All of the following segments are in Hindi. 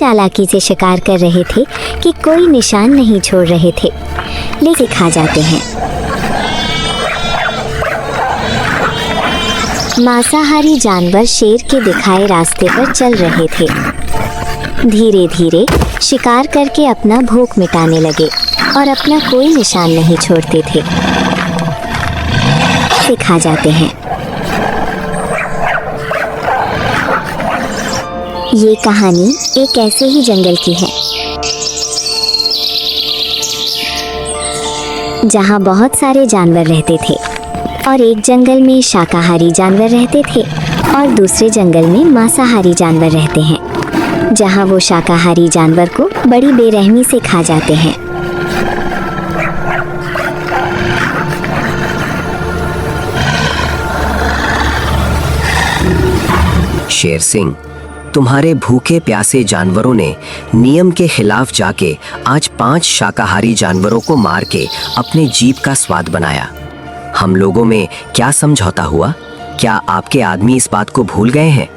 चालाकी से शिकार कर रहे थे कि कोई निशान नहीं छोड़ रहे थे, लेकिन खा जाते हैं। मांसाहारी जानवर शेर के दिखाए रास्ते पर चल रहे थे। धीरे धीरे शिकार करके अपना भूख मिटाने लगे और अपना कोई निशान नहीं छोड़ते थे। से खा जाते हैं। ये कहानी एक ऐसे ही जंगल की है जहाँ बहुत सारे जानवर रहते थे, और एक जंगल में शाकाहारी जानवर रहते थे और दूसरे जंगल में मांसाहारी जानवर रहते हैं, जहाँ वो शाकाहारी जानवर को बड़ी बेरहमी से खा जाते हैं। शेर सिंह, तुम्हारे भूखे प्यासे जानवरों ने नियम के खिलाफ जाके आज 5 शाकाहारी जानवरों को मार के अपने जीभ का स्वाद बनाया। हम लोगों में क्या समझौता हुआ? क्या आपके आदमी इस बात को भूल गए हैं?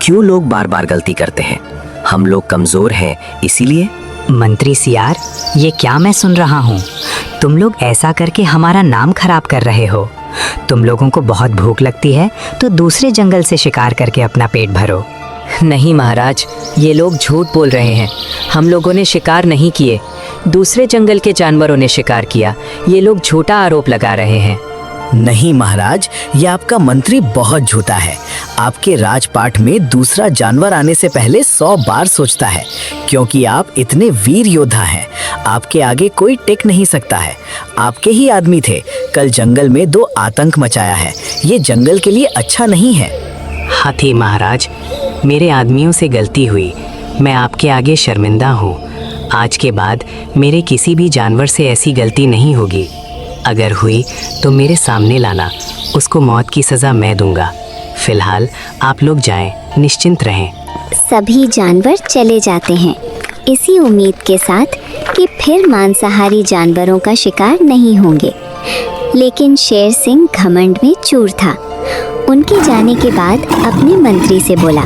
क्यों लोग बार बार गलती करते हैं? हम लोग कमजोर हैं इसीलिए? मंत्री सियार, ये क्या मैं सुन रहा हूँ? तुम लोग ऐसा करके हमारा नाम खराब कर रहे हो। तुम लोगों को बहुत भूख लगती है तो दूसरे जंगल से शिकार करके अपना पेट भरो। नहीं महाराज, ये लोग झूठ बोल रहे हैं। हम लोगों ने शिकार नहीं किए, दूसरे जंगल के जानवरों ने शिकार किया। ये लोग झूठा आरोप लगा रहे हैं। नहीं महाराज, ये आपका मंत्री बहुत झूठा है। आपके राजपाट में दूसरा जानवर आने से पहले 100 बार सोचता है, क्योंकि आप इतने वीर योद्धा हैं। आपके आगे कोई टिक नहीं सकता है। आपके ही आदमी थे, कल जंगल में 2 आतंक मचाया है। ये जंगल के लिए अच्छा नहीं है। हाथी महाराज, मेरे आदमियों से गलती हुई। मैं आपके आगे शर्मिंदा हूँ। आज के बाद मेरे किसी भी जानवर से ऐसी गलती नहीं होगी। अगर हुई तो मेरे सामने लाना, उसको मौत की सज़ा मैं दूंगा। फिलहाल आप लोग जाएं, निश्चिंत रहें। सभी जानवर चले जाते हैं, इसी उम्मीद के साथ कि फिर मांसाहारी जानवरों का शिकार नहीं होंगे। लेकिन शेर सिंह घमंड में चूर था। उनके जाने के बाद अपने मंत्री से बोला,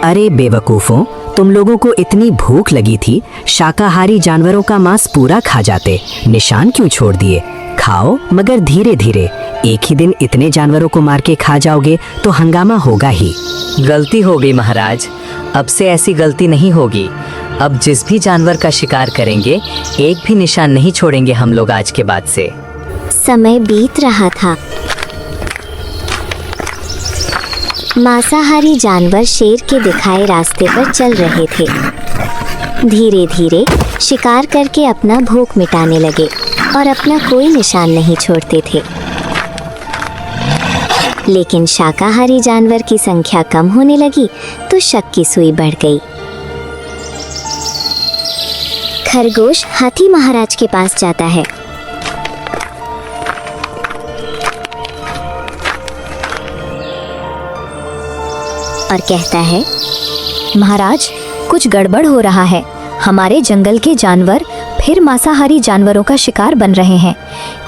अरे बेवकूफ़ों, तुम लोगों को इतनी भूख लगी थी, शाकाहारी जानवरों का मांस पूरा खा जाते, निशान क्यों छोड़ दिए? खाओ, मगर धीरे धीरे। एक ही दिन इतने जानवरों को मार के खा जाओगे तो हंगामा होगा ही। गलती हो गई महाराज, अब से ऐसी गलती नहीं होगी। अब जिस भी जानवर का शिकार करेंगे, एक भी निशान नहीं छोड़ेंगे हम लोग आज के बाद से। समय बीत रहा था। मांसाहारी जानवर शेर के दिखाए रास्ते पर चल रहे थे। धीरे धीरे शिकार करके अपना भूख मिटाने लगे और अपना कोई निशान नहीं छोड़ते थे। लेकिन शाकाहारी जानवर की संख्या कम होने लगी तो शक की सुई बढ़ गई। खरगोश हाथी महाराज के पास जाता है। और कहता है, महाराज, कुछ गड़बड़ हो रहा है। हमारे जंगल के जानवर फिर मांसाहारी जानवरों का शिकार बन रहे हैं।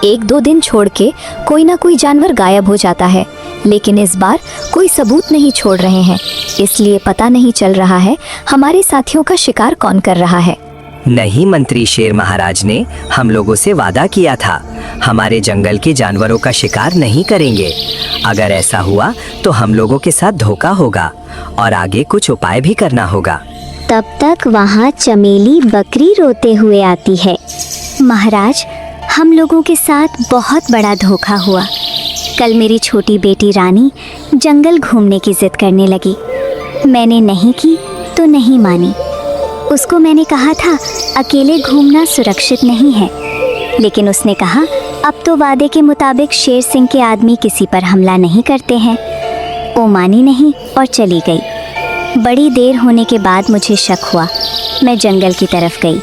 1-2 दिन छोड़ के कोई ना कोई जानवर गायब हो जाता है, लेकिन इस बार कोई सबूत नहीं छोड़ रहे हैं। इसलिए पता नहीं चल रहा है हमारे साथियों का शिकार कौन कर रहा है। नहीं, मंत्री शेर महाराज ने हम लोगों से वादा किया था, हमारे जंगल के जानवरों का शिकार नहीं करेंगे। अगर ऐसा हुआ तो हम लोगों के साथ धोखा होगा और आगे कुछ उपाय भी करना होगा। तब तक वहाँ चमेली बकरी रोते हुए आती है। महाराज, हम लोगों के साथ बहुत बड़ा धोखा हुआ। कल मेरी छोटी बेटी रानी जंगल घूमने की जिद करने लगी। मैंने नहीं की तो नहीं मानी। उसको मैंने कहा था अकेले घूमना सुरक्षित नहीं है, लेकिन उसने कहा अब तो वादे के मुताबिक शेर सिंह के आदमी किसी पर हमला नहीं करते हैं। वो मानी नहीं और चली गई। बड़ी देर होने के बाद मुझे शक हुआ। मैं जंगल की तरफ गई।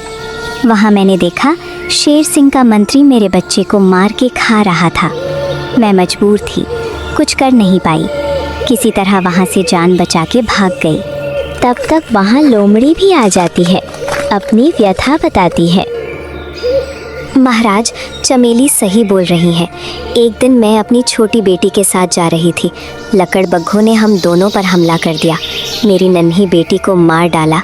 वहाँ मैंने देखा शेर सिंह का मंत्री मेरे बच्चे को मार के खा रहा था। मैं मजबूर थी, कुछ कर नहीं पाई। किसी तरह वहाँ से जान बचा के भाग गई। तब तक वहाँ लोमड़ी भी आ जाती है, अपनी व्यथा बताती है। महाराज, चमेली सही बोल रही है। एक दिन मैं अपनी छोटी बेटी के साथ जा रही थी। लकड़बग्घों ने हम दोनों पर हमला कर दिया। मेरी नन्ही बेटी को मार डाला।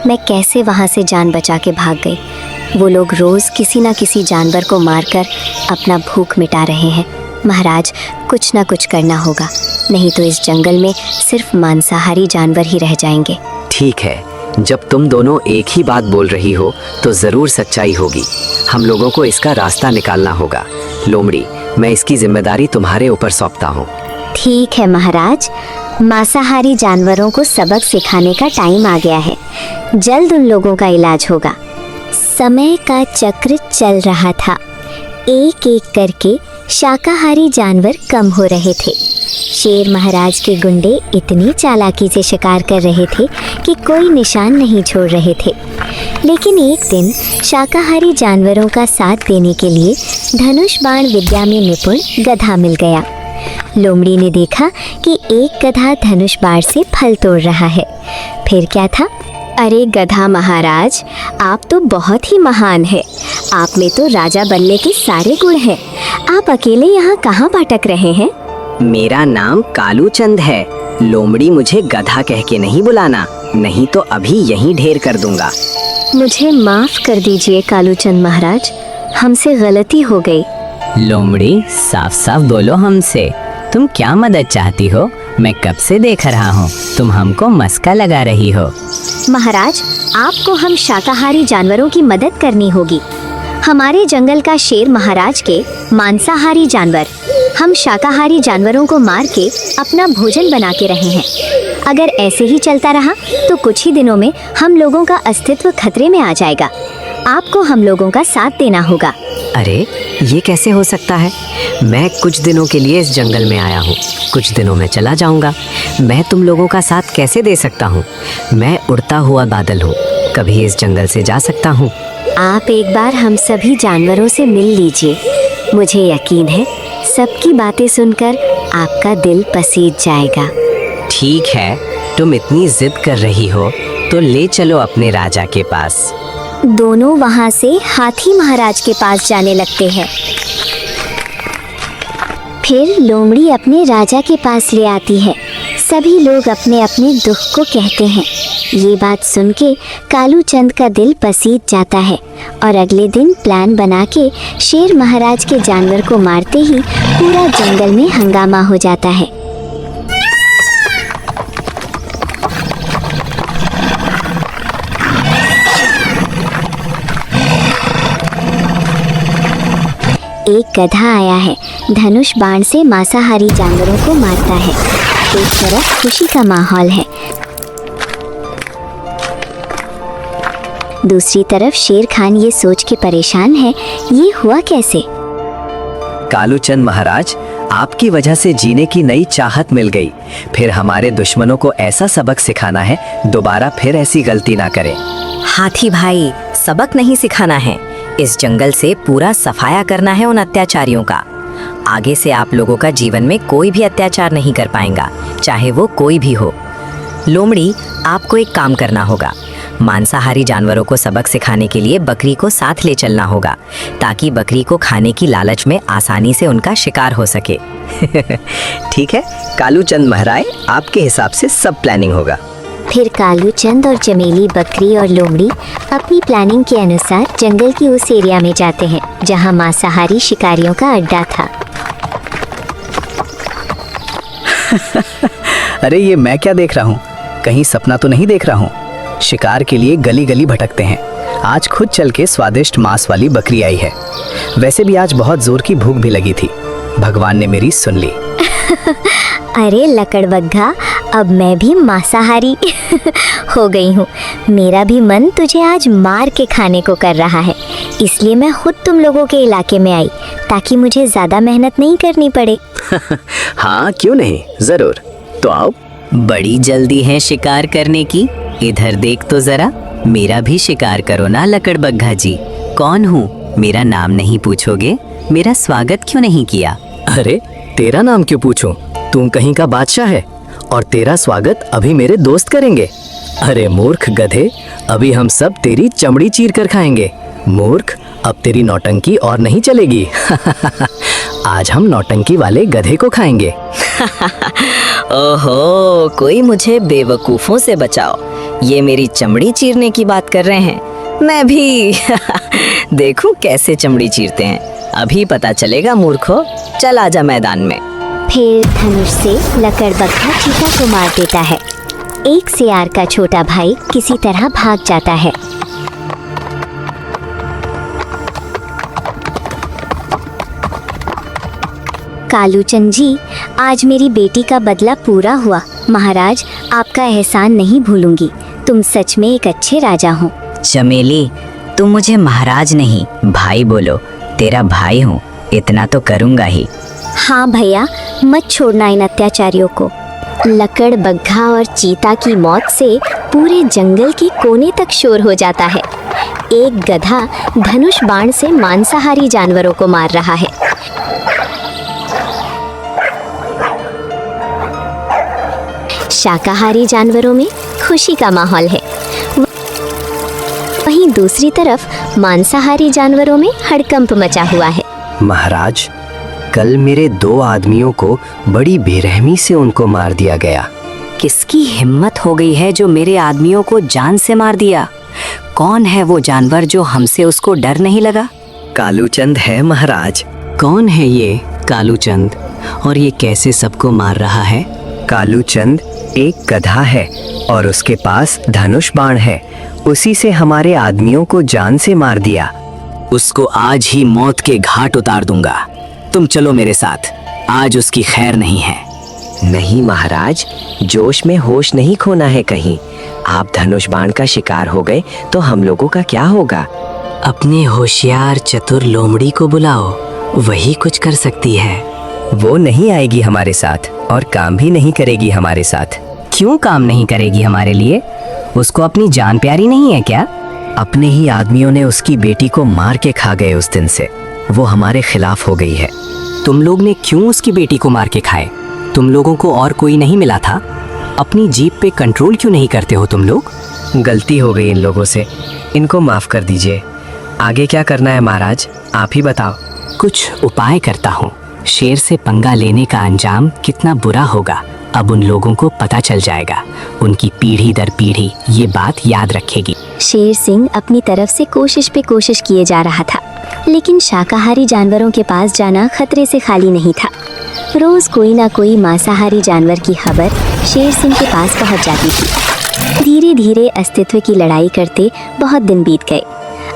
मैं कैसे वहाँ से जान बचा के भाग गई। वो लोग रोज किसी ना किसी जानवर को मारकर अपना भूख मिटा रहे हैं। महाराज, कुछ ना कुछ करना होगा, नहीं तो इस जंगल में सिर्फ मांसाहारी जानवर ही रह जाएंगे। ठीक है, जब तुम दोनों एक ही बात बोल रही हो तो जरूर सच्चाई होगी। हम लोगों को इसका रास्ता निकालना होगा। लोमड़ी, मैं इसकी जिम्मेदारी तुम्हारे ऊपर सौंपता हूँ। ठीक है महाराज, मांसाहारी जानवरों को सबक सिखाने का टाइम आ गया है। जल्द उन लोगों का इलाज होगा। समय का चक्र चल रहा था। एक एक करके शाकाहारी जानवर कम हो रहे थे। शेर महाराज के गुंडे इतनी चालाकी से शिकार कर रहे थे कि कोई निशान नहीं छोड़ रहे थे। लेकिन एक दिन शाकाहारी जानवरों का साथ देने के लिए धनुष बाण विद्या में निपुण गधा मिल गया। लोमड़ी ने देखा कि एक गधा धनुष बाण से फल तोड़ रहा है। फिर क्या था? अरे गधा महाराज, आप तो बहुत ही महान है। आप में तो राजा बनने के सारे गुण हैं। आप अकेले यहाँ कहाँ भटक रहे हैं? मेरा नाम कालू चंद है। लोमड़ी, मुझे गधा कह के नहीं बुलाना, नहीं तो अभी यहीं ढेर कर दूंगा। मुझे माफ कर दीजिए कालू चंद महाराज, हमसे गलती हो गई। लोमड़ी, साफ साफ बोलो हमसे, तुम क्या मदद चाहती हो? मैं कब से देख रहा हूँ तुम हमको मस्का लगा रही हो। महाराज, आपको हम शाकाहारी जानवरों की मदद करनी होगी। हमारे जंगल का शेर महाराज के मांसाहारी जानवर हम शाकाहारी जानवरों को मार के अपना भोजन बना के रहे हैं। अगर ऐसे ही चलता रहा तो कुछ ही दिनों में हम लोगों का अस्तित्व खतरे में आ जाएगा। आपको हम लोगों का साथ देना होगा। अरे, ये कैसे हो सकता है? मैं कुछ दिनों के लिए इस जंगल में आया हूँ, कुछ दिनों में चला जाऊँगा। मैं तुम लोगों का साथ कैसे दे सकता हूँ? मैं उड़ता हुआ बादल हूँ, कभी इस जंगल से जा सकता हूँ। आप एक बार हम सभी जानवरों से मिल लीजिए। मुझे यकीन है सबकी बातें सुनकर आपका दिल पसीज जाएगा। ठीक है, तुम इतनी जिद कर रही हो तो ले चलो अपने राजा के पास। दोनों वहाँ से हाथी महाराज के पास जाने लगते हैं। फिर लोमड़ी अपने राजा के पास ले आती है। सभी लोग अपने अपने दुख को कहते हैं। ये बात सुन के कालू चंद का दिल पसीज जाता है और अगले दिन प्लान बना के शेर महाराज के जानवर को मारते ही पूरा जंगल में हंगामा हो जाता है। एक गधा आया है, धनुष बाण से मांसाहारी जानवरों को मारता है। एक तरफ खुशी का माहौल है, दूसरी तरफ शेर खान ये सोच के परेशान है, ये हुआ कैसे? कालू चंद महाराज, आपकी वजह से जीने की नई चाहत मिल गई। फिर हमारे दुश्मनों को ऐसा सबक सिखाना है, दोबारा फिर ऐसी गलती ना करें। हाथी भाई, सबक नहीं सिखाना है, इस जंगल से पूरा सफाया करना है उन अत्याचारियों का। आगे से आप लोगों का जीवन में कोई भी अत्याचार नहीं कर पाएगा, चाहे वो कोई भी हो। लोमड़ी, आपको एक काम करना होगा। मांसाहारी जानवरों को सबक सिखाने के लिए बकरी को साथ ले चलना होगा, ताकि बकरी को खाने की लालच में आसानी से उनका शिकार हो सके। ठीक है कालू चंद महाराज, आपके हिसाब से सब प्लानिंग होगा। फिर कालू चंद और चमेली, बकरी और लोमड़ी अपनी प्लानिंग के अनुसार जंगल की उस एरिया में जाते हैं जहां मांसाहारी शिकारियों का अड्डा था। अरे, ये मैं क्या देख रहा हूँ? कहीं सपना तो नहीं देख रहा हूँ? शिकार के लिए गली गली भटकते हैं। आज खुद चल के स्वादिष्ट मांस वाली बकरी आई है। वैसे भी आज बहुत जोर की भूख भी लगी थी। भगवान ने मेरी सुन ली। अरे लकड़बग्घा, अब मैं भी मांसाहारी हो गई हूँ। मेरा भी मन तुझे आज मार के खाने को कर रहा है, इसलिए मैं खुद तुम लोगों के इलाके में आई, ताकि मुझे ज्यादा मेहनत नहीं करनी पड़े। हाँ, क्यों नहीं, जरूर। तो आओ। बड़ी जल्दी है शिकार करने की, इधर देख तो जरा। मेरा भी शिकार करो ना लकड़बग्घा जी। कौन हूँ, मेरा नाम नहीं पूछोगे? मेरा स्वागत क्यों नहीं किया? अरे, तेरा नाम क्यों पूछूं? तू कहीं का बादशाह है और तेरा स्वागत अभी मेरे दोस्त करेंगे। अरे मूर्ख गधे, अभी हम सब तेरी चमड़ी चीर कर खाएंगे। मूर्ख, अब तेरी नौटंकी और नहीं चलेगी। आज हम नौटंकी वाले गधे को खाएंगे। ओहो, कोई मुझे बेवकूफ़ों से बचाओ। ये मेरी चमड़ी चीरने की बात कर रहे हैं। मैं भी देखूं कैसे चमड़ी चीरते हैं, अभी पता चलेगा मूर्खो। चल आजा मैदान में। फिर धनुष से लकड़बग्घा चीता को मार देता है। एक सियार का छोटा भाई किसी तरह भाग जाता है। कालूचंद जी, आज मेरी बेटी का बदला पूरा हुआ। महाराज, आपका एहसान नहीं भूलूंगी। तुम सच में एक अच्छे राजा हो। चमेली, तुम मुझे महाराज नहीं भाई बोलो। तेरा भाई हूँ, इतना तो करूँगा ही। हाँ भैया, मत छोड़ना इन अत्याचारियों को। लकड़बग्घा और चीता की मौत से पूरे जंगल के कोने तक शोर हो जाता है। एक गधा धनुष बाण से मांसाहारी जानवरों को मार रहा है। शाकाहारी जानवरों में खुशी का माहौल है, वहीं दूसरी तरफ मांसाहारी जानवरों में हड़कंप मचा हुआ है। महाराज, कल मेरे 2 आदमियों को बड़ी बेरहमी से उनको मार दिया गया। किसकी हिम्मत हो गई है जो मेरे आदमियों को जान से मार दिया? कौन है वो जानवर जो हमसे उसको डर नहीं लगा? कालूचंद है महाराज। कौन है ये कालूचंद, और ये कैसे सबको मार रहा है? कालूचंद एक गधा है और उसके पास धनुष बाण है। उसी से हमारे आदमियों को जान से मार दिया। उसको आज ही मौत के घाट उतार दूंगा। तुम चलो मेरे साथ, आज उसकी खैर नहीं है। नहीं महाराज, जोश में होश नहीं खोना है कहीं। आप धनुष बाण का शिकार हो गए तो हम लोगों का क्या होगा? अपने होशियार चतुर लोमड़ी को बुलाओ, वही कुछ कर सकती है। वो नहीं आएगी हमारे साथ और काम भी नहीं करेगी हमारे साथ। क्यों काम नहीं करेगी हमारे लिए? उसको अपनी जान प्यारी नहीं है क्या? अपने ही आदमियों ने उसकी बेटी को मार के खा गए। उस दिन से वो हमारे खिलाफ हो गई है। तुम लोग ने क्यों उसकी बेटी को मार के खाए? तुम लोगों को और कोई नहीं मिला था? अपनी जीप पे कंट्रोल क्यों नहीं करते हो तुम लोग? गलती हो गई इन लोगों से, इनको माफ कर दीजिए। आगे क्या करना है महाराज, आप ही बताओ। कुछ उपाय करता हूँ। शेर से पंगा लेने का अंजाम कितना बुरा होगा अब उन लोगों को पता चल जाएगा। उनकी पीढ़ी दर पीढ़ी ये बात याद रखेगी। शेर सिंह अपनी तरफ से कोशिश पे कोशिश किए जा रहा था, लेकिन शाकाहारी जानवरों के पास जाना खतरे से खाली नहीं था। रोज कोई ना कोई मांसाहारी जानवर की खबर शेर सिंह के पास पहुंच जाती थी। धीरे धीरे अस्तित्व की लड़ाई करते बहुत दिन बीत गए।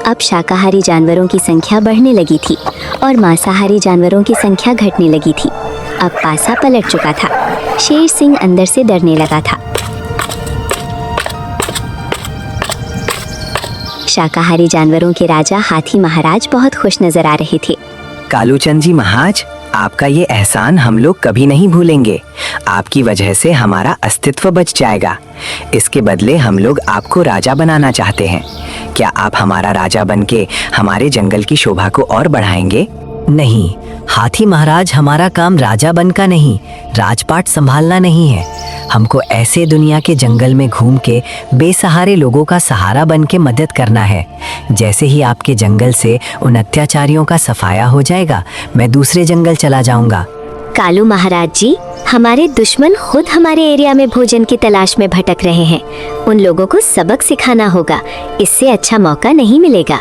अब शाकाहारी जानवरों की संख्या बढ़ने लगी थी और मांसाहारी जानवरों की संख्या घटने लगी थी। अब पासा पलट चुका था। शेर सिंह अंदर से डरने लगा था। शाकाहारी जानवरों के राजा हाथी महाराज बहुत खुश नजर आ रहे थे। कालूचंद जी महाराज, आपका ये एहसान हम लोग कभी नहीं भूलेंगे। आपकी वजह से हमारा अस्तित्व बच जाएगा। इसके बदले हम लोग आपको राजा बनाना चाहते हैं। क्या आप हमारा राजा बनके हमारे जंगल की शोभा को और बढ़ाएंगे? नहीं हाथी महाराज, हमारा काम राजा बनका नहीं, राजपाट संभालना नहीं है। हमको ऐसे दुनिया के जंगल में घूम के बेसहारे लोगों का सहारा बन के मदद करना है। जैसे ही आपके जंगल से उन अत्याचारियों का सफाया हो जाएगा, मैं दूसरे जंगल चला जाऊंगा। कालू महाराज जी, हमारे दुश्मन खुद हमारे एरिया में भोजन की तलाश में भटक रहे हैं। उन लोगों को सबक सिखाना होगा, इससे अच्छा मौका नहीं मिलेगा।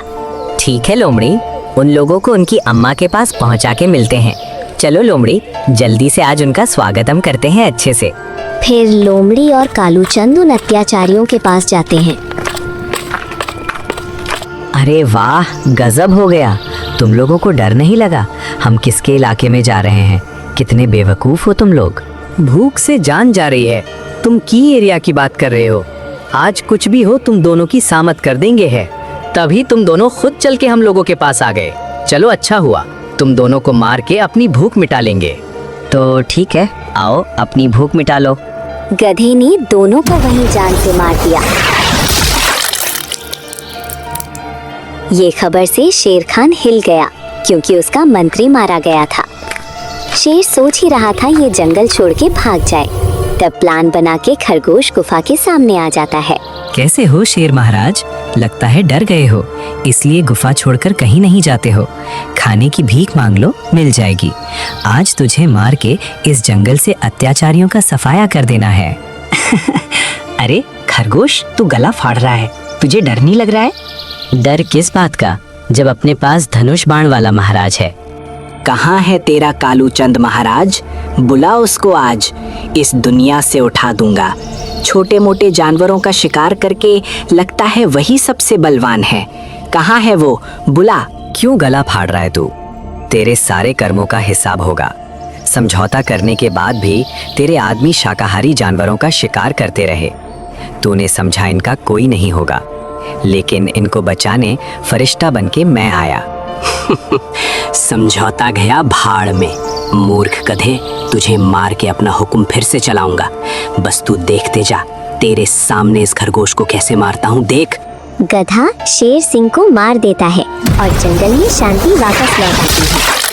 ठीक है लोमड़ी, उन लोगों को उनकी अम्मा के पास पहुंचा के मिलते हैं। चलो लोमड़ी, जल्दी से आज उनका स्वागत हम करते हैं अच्छे से। फिर लोमड़ी और कालूचंद उन अत्याचारियों के पास जाते हैं। अरे वाह, गजब हो गया। तुम लोगों को डर नहीं लगा? हम किसके इलाके में जा रहे हैं? कितने बेवकूफ हो तुम लोग। भूख से जान जा रही है, तुम की एरिया की बात कर रहे हो। आज कुछ भी हो तुम दोनों की सामत कर देंगे है। तभी तुम दोनों खुद चल के हम लोगों के पास आ गए। चलो अच्छा हुआ, तुम दोनों को मार के अपनी भूख मिटा लेंगे। तो ठीक है, आओ अपनी भूख मिटा लो। गधे ने दोनों को वहीं जान से मार दिया। ये खबर से शेर खान हिल गया, क्योंकि उसका मंत्री मारा गया था। शेर सोच ही रहा था ये जंगल छोड़ के भाग जाए, तब प्लान बना के खरगोश गुफा के सामने आ जाता है। कैसे हो शेर महाराज? लगता है डर गए हो, इसलिए गुफा छोड़कर कहीं नहीं जाते हो। खाने की भीख मांग लो, मिल जाएगी। आज तुझे मार के इस जंगल से अत्याचारियों का सफाया कर देना है। अरे खरगोश, तू गला फाड़ रहा है, तुझे डर नहीं लग रहा है? डर किस बात का, जब अपने पास धनुष बाण वाला महाराज है। कहाँ है तेरा कालू चंद महाराज? बुला उसको आज, इस दुनिया से उठा दूंगा। छोटे मोटे जानवरों का शिकार करके लगता है वही सबसे बलवान है। कहाँ है वो? बुला। क्यों गला फाड़ रहा है तू? तेरे सारे कर्मों का हिसाब होगा। समझौता करने के बाद भी तेरे आदमी शाकाहारी जानवरों का शिकार करते रहे। तूने समझा इनका कोई नहीं होगा, लेकिन इनको बचाने फरिश्ता बनके मैं आया। समझौता गया भाड़ में, मूर्ख गधे, तुझे मार के अपना हुक्म फिर से चलाऊंगा। बस तू देखते जा, तेरे सामने इस खरगोश को कैसे मारता हूँ, देख। गधा शेर सिंह को मार देता है और जंगल में शांति वापस लौट आती है।